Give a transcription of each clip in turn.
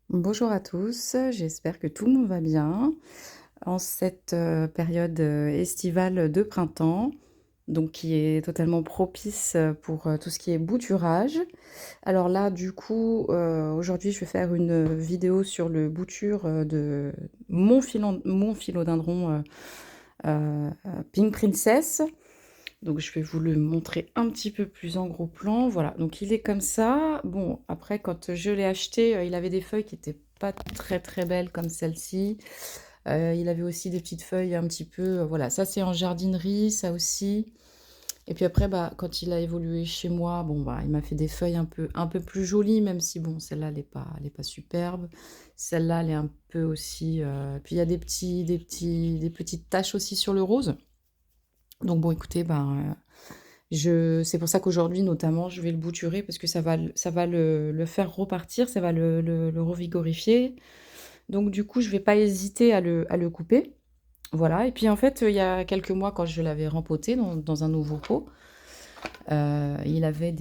Bonjour à tous, j'espère que tout le monde va bien en cette période estivale de printemps, donc qui est totalement propice pour tout ce qui est bouturage. Alors là, du coup, aujourd'hui, je vais faire une vidéo sur le bouture de mon philodendron Pink Princess. Donc je vais vous le montrer un petit peu plus en gros plan. Voilà, donc il est comme ça. Bon, après, quand je l'ai acheté, il avait des feuilles qui étaient pas très très belles comme celle-ci. Il avait aussi des petites feuilles un petit peu. Voilà, ça c'est en jardinerie, ça aussi. Et puis après, bah, quand il a évolué chez moi, bon, bah, il m'a fait des feuilles un peu plus jolies, même si bon, celle-là, elle est pas superbe. Celle-là, elle est un peu aussi. Puis il y a des petites taches aussi sur le rose. Donc bon, écoutez, ben, c'est pour ça qu'aujourd'hui, notamment, je vais le bouturer parce que ça va le faire repartir, ça va le revigorifier. Donc du coup, je vais pas hésiter à le couper. Voilà. Et puis en fait, il y a quelques mois, quand je l'avais rempoté dans un nouveau pot, il avait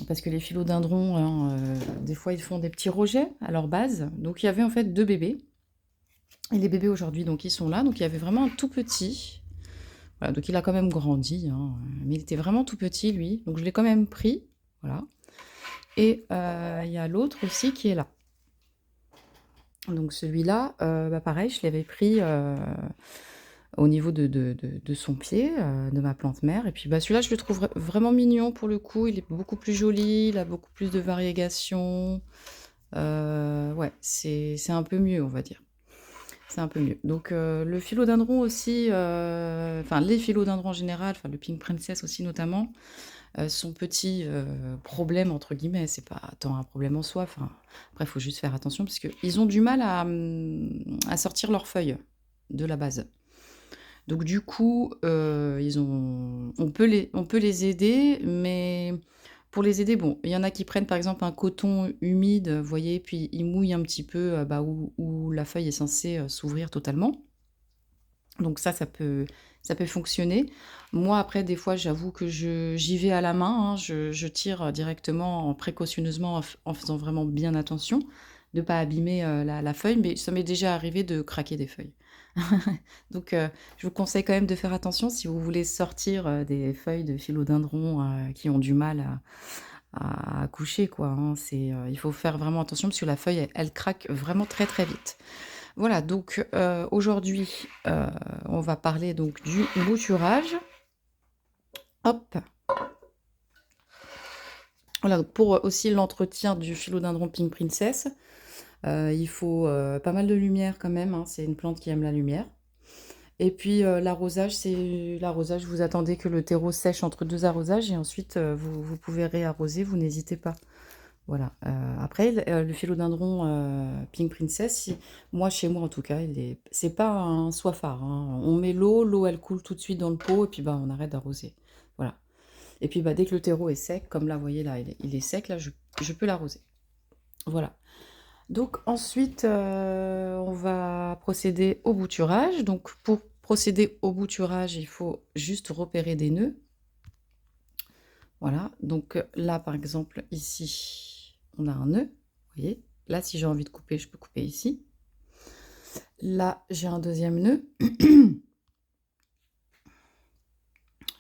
parce que les philodendrons, hein, des fois, ils font des petits rejets à leur base. Donc il y avait en fait deux bébés. Et les bébés aujourd'hui, donc ils sont là. Donc il y avait vraiment un tout petit. Voilà, donc il a quand même grandi, hein, mais il était vraiment tout petit lui, donc je l'ai quand même pris, voilà. Et il y a l'autre aussi qui est là. Donc celui-là, bah, pareil, je l'avais pris au niveau de son pied, de ma plante mère. Et puis bah, celui-là, je le trouve vraiment mignon pour le coup. Il est beaucoup plus joli, il a beaucoup plus de variégation. Ouais, c'est un peu mieux, on va dire. C'est un peu mieux. Donc le philodendron aussi, enfin les philodendrons en général, enfin le Pink Princess aussi notamment, son petit problème entre guillemets, c'est pas tant un problème en soi. Enfin, après, il faut juste faire attention parce qu'ils ont du mal à sortir leurs feuilles de la base. Donc du coup, on peut les aider, mais pour les aider, bon, il y en a qui prennent par exemple un coton humide, vous voyez, puis ils mouillent un petit peu bah, où la feuille est censée s'ouvrir totalement. Donc ça peut fonctionner. Moi, après, des fois, j'avoue que j'y vais à la main, hein, je tire directement, précautionneusement, en faisant vraiment bien attention de ne pas abîmer la feuille, mais ça m'est déjà arrivé de craquer des feuilles. Donc, je vous conseille quand même de faire attention si vous voulez sortir des feuilles de philodendron qui ont du mal à accoucher, quoi, hein. Il faut faire vraiment attention parce que la feuille, elle craque vraiment très très vite. Voilà, donc aujourd'hui, on va parler donc du bouturage. Hop, voilà, donc pour aussi l'entretien du philodendron Pink Princess, il faut pas mal de lumière quand même, hein, c'est une plante qui aime la lumière. Et puis l'arrosage, vous attendez que le terreau sèche entre deux arrosages et ensuite vous pouvez réarroser, vous n'hésitez pas. Voilà. Après, le philodendron Pink Princess, moi, chez moi en tout cas, c'est pas un soifard, hein. On met l'eau elle coule tout de suite dans le pot et puis bah, on arrête d'arroser. Voilà. Et puis bah, dès que le terreau est sec, comme là, vous voyez là, il est sec, là, je peux l'arroser. Voilà. Donc ensuite, on va procéder au bouturage. Donc pour procéder au bouturage, il faut juste repérer des nœuds. Voilà, donc là par exemple, ici, on a un nœud, vous voyez. Là, si j'ai envie de couper, je peux couper ici. Là, j'ai un deuxième nœud. J'ai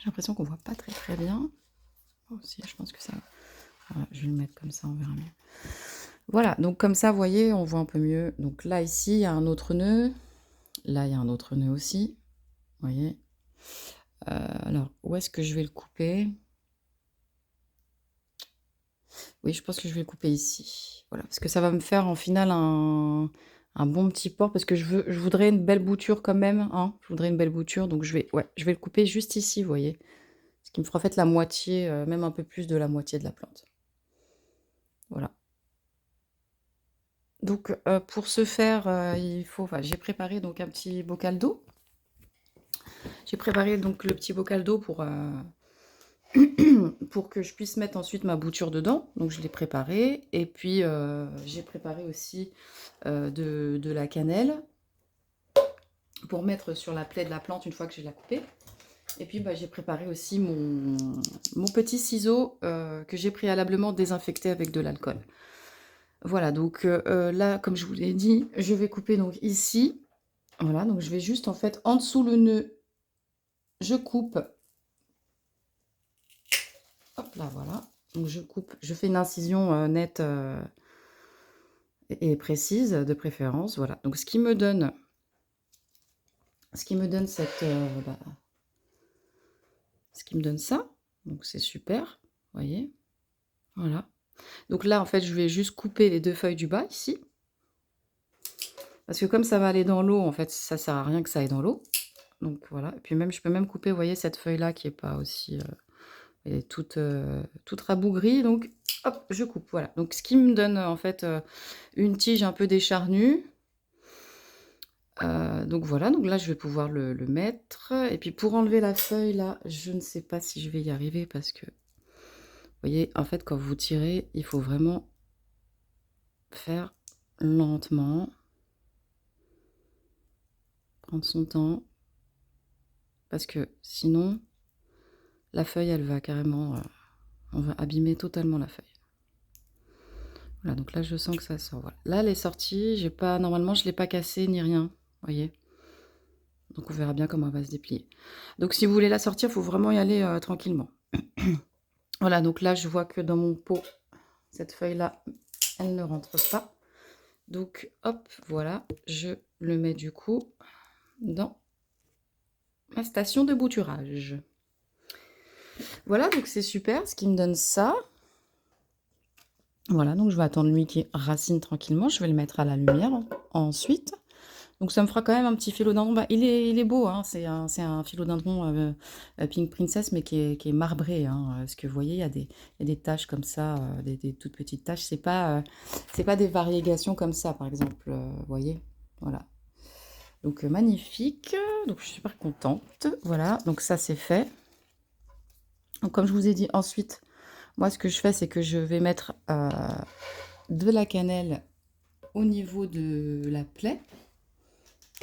l'impression qu'on voit pas très très bien. Aussi, je pense que ça... Voilà, je vais le mettre comme ça, on verra mieux. Voilà, donc comme ça, vous voyez, on voit un peu mieux. Donc là, ici, il y a un autre nœud. Là, il y a un autre nœud aussi. Vous voyez. Alors, où est-ce que je vais le couper? Oui, je pense que je vais le couper ici. Voilà, parce que ça va me faire en finale un bon petit port, parce que je voudrais une belle bouture quand même, hein. Je voudrais une belle bouture, donc ouais, je vais le couper juste ici, vous voyez. Ce qui me fera en fait la moitié, même un peu plus de la moitié de la plante. Voilà. Donc pour ce faire, enfin, j'ai préparé donc un petit bocal d'eau. J'ai préparé donc le petit bocal d'eau pour que je puisse mettre ensuite ma bouture dedans. Donc je l'ai préparé. Et puis j'ai préparé aussi de la cannelle pour mettre sur la plaie de la plante une fois que j'ai la coupée. Et puis bah, j'ai préparé aussi mon petit ciseau que j'ai préalablement désinfecté avec de l'alcool. Voilà, donc là, comme je vous l'ai dit, je vais couper donc ici. Voilà, donc je vais juste en fait en dessous le nœud, je coupe. Hop là, voilà. Donc je coupe, je fais une incision nette et précise de préférence. Voilà. Donc ce qui me donne cette, ce qui me donne ça. Donc c'est super, vous voyez. Voilà. Donc là, en fait, je vais juste couper les 2 feuilles du bas ici. Parce que comme ça va aller dans l'eau, en fait, ça sert à rien que ça aille dans l'eau. Donc voilà. Et puis même, je peux même couper, vous voyez, cette feuille-là qui est pas aussi... elle est toute rabougrie. Donc, hop, je coupe. Voilà. Donc ce qui me donne, en fait, une tige un peu décharnue. Donc voilà. Donc là, je vais pouvoir le mettre. Et puis pour enlever la feuille, là, je ne sais pas si je vais y arriver parce que... Vous voyez, en fait, quand vous tirez, il faut vraiment faire lentement, prendre son temps, parce que sinon, la feuille, elle va carrément, on va abîmer totalement la feuille. Voilà, donc là, je sens que ça sort. Voilà. Là, elle est sortie. J'ai pas, normalement, je l'ai pas cassée ni rien. Vous voyez. Donc on verra bien comment elle va se déplier. Donc si vous voulez la sortir, il faut vraiment y aller tranquillement. Voilà, donc là, je vois que dans mon pot, cette feuille-là, elle ne rentre pas. Donc, hop, voilà, je le mets du coup dans ma station de bouturage. Voilà, donc c'est super, ce qui me donne ça. Voilà, donc je vais attendre lui qui racine tranquillement. Je vais le mettre à la lumière ensuite. Donc ça me fera quand même un petit philodendron. Bah, il est beau, hein. C'est un philodendron Pink Princess, mais qui est marbré. Hein. Parce que vous voyez, il y a des taches comme ça, des toutes petites taches. C'est pas des variegations comme ça, par exemple. Vous voyez, voilà. Donc magnifique. Donc je suis super contente. Voilà, donc ça c'est fait. Donc comme je vous ai dit ensuite, moi ce que je fais, c'est que je vais mettre de la cannelle au niveau de la plaie.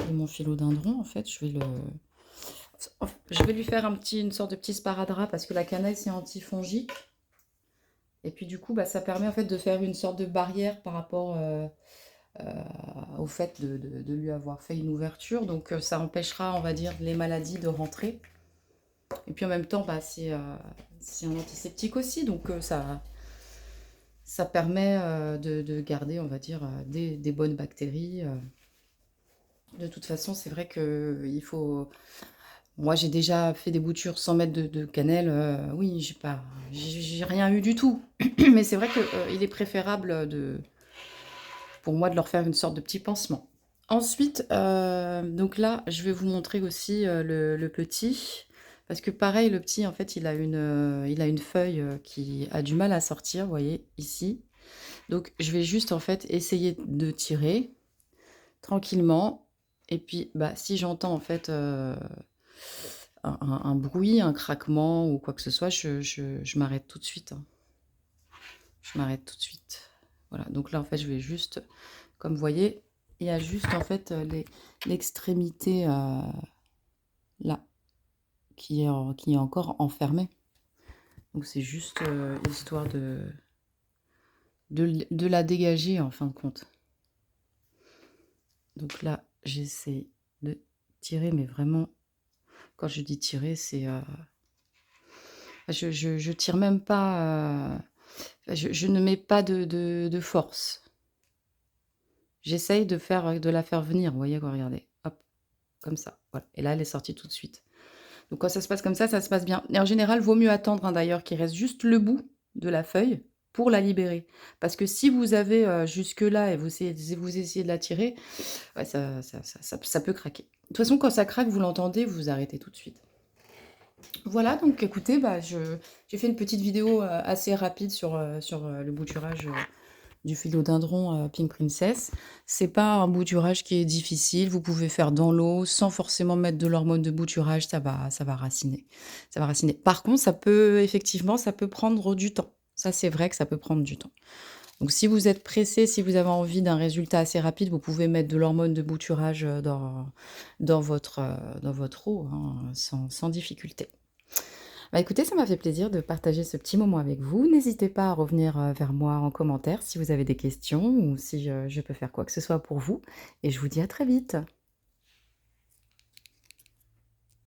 Et mon philodendron, en fait, je vais lui faire une sorte de petit sparadrap parce que la cannelle, c'est antifongique. Et puis du coup, bah, ça permet en fait de faire une sorte de barrière par rapport au fait de lui avoir fait une ouverture. Donc ça empêchera, on va dire, les maladies de rentrer. Et puis en même temps, bah, c'est un antiseptique aussi. Donc ça permet de garder, on va dire, des bonnes bactéries. De toute façon, c'est vrai qu'il faut... Moi, j'ai déjà fait des boutures sans mettre de cannelle. Oui, j'ai rien eu du tout. Mais c'est vrai qu'il est préférable pour moi de leur faire une sorte de petit pansement. Ensuite, donc là, je vais vous montrer aussi le petit. Parce que pareil, le petit, en fait, il a une feuille qui a du mal à sortir, vous voyez, ici. Donc, je vais juste, en fait, essayer de tirer tranquillement. Et puis, bah, si j'entends, en fait... un bruit, un craquement ou quoi que ce soit, je m'arrête tout de suite. Hein. Je m'arrête tout de suite. Voilà, donc là, en fait, je vais juste, comme vous voyez, il y a juste, en fait, l'extrémité là, qui est encore enfermée. Donc, c'est juste histoire de la dégager, en fin de compte. Donc là, j'essaie de tirer, mais vraiment, quand je dis tirer, c'est... je tire même pas... je ne mets pas de force. J'essaye de la faire venir, vous voyez, regardez, hop, comme ça, voilà. Et là, elle est sortie tout de suite. Donc quand ça se passe comme ça se passe bien. Et en général, vaut mieux attendre, hein, d'ailleurs, qu'il reste juste le bout de la feuille pour la libérer. Parce que si vous avez jusque-là et vous essayez de la tirer, ouais, ça peut craquer. De toute façon, quand ça craque, vous l'entendez, vous arrêtez tout de suite. Voilà, donc écoutez, bah, j'ai fait une petite vidéo assez rapide sur le bouturage du philodendron Pink Princess. C'est pas un bouturage qui est difficile, vous pouvez faire dans l'eau sans forcément mettre de l'hormone de bouturage, ça va raciner. Ça va raciner. Par contre, ça peut prendre du temps. Ça, c'est vrai que ça peut prendre du temps. Donc si vous êtes pressé, si vous avez envie d'un résultat assez rapide, vous pouvez mettre de l'hormone de bouturage dans votre eau, hein, sans difficulté. Bah, écoutez, ça m'a fait plaisir de partager ce petit moment avec vous. N'hésitez pas à revenir, vers moi en commentaire si vous avez des questions ou si, je peux faire quoi que ce soit pour vous et je vous dis à très vite.